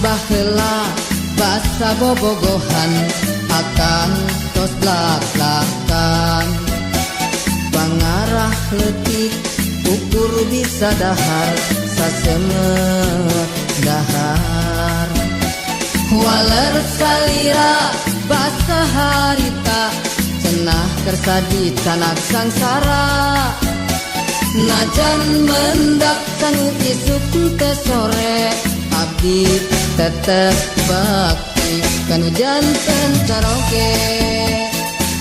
baheula basa bobogohan akan tos blak-blakan pangarah leutik ukur bisa dahar sasemet dahar waler salira basa harita cenah kersa di tanak sangsara najan mendak sanggup isuk teh sore abdi tetep bakti kanu janten karaoke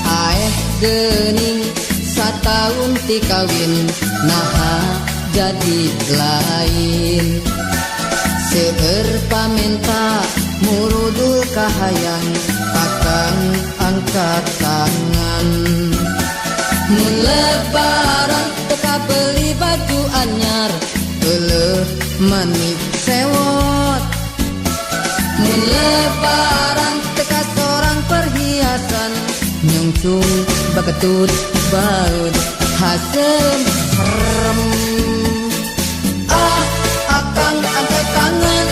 aeh geuning satahun ti kawin naha jadi lain seueur pamenta murudul kahayang akan angkat tangan mun lebaran teka beli baju anyar euleuh manik sewot mun lebaran teka sorang perhiasan nyungsung baketut baut hasem serem akang angkat tangan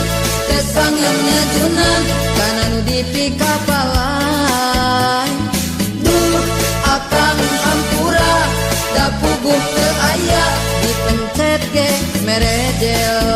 tesangan ngejunan kana nu dipika balai duh akang ampura da puguh teu aya dipencet ge merejel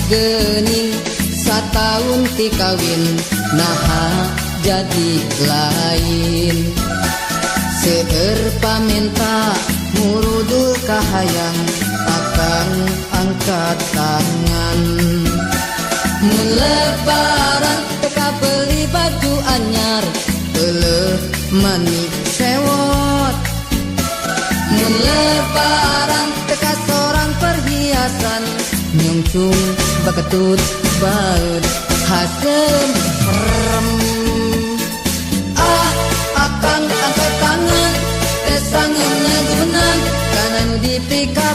geuning satahun ti kawin naha jadi lain seueur pamenta murudul kahayang akan angkat tangan mun lebaran teka beli baju anyar euleuh manik sewot mun lebaran teka sorang perhiasan nyungsung baketut baut hasem serem akang angkat tangan tesangan ngejunan kana nu dipika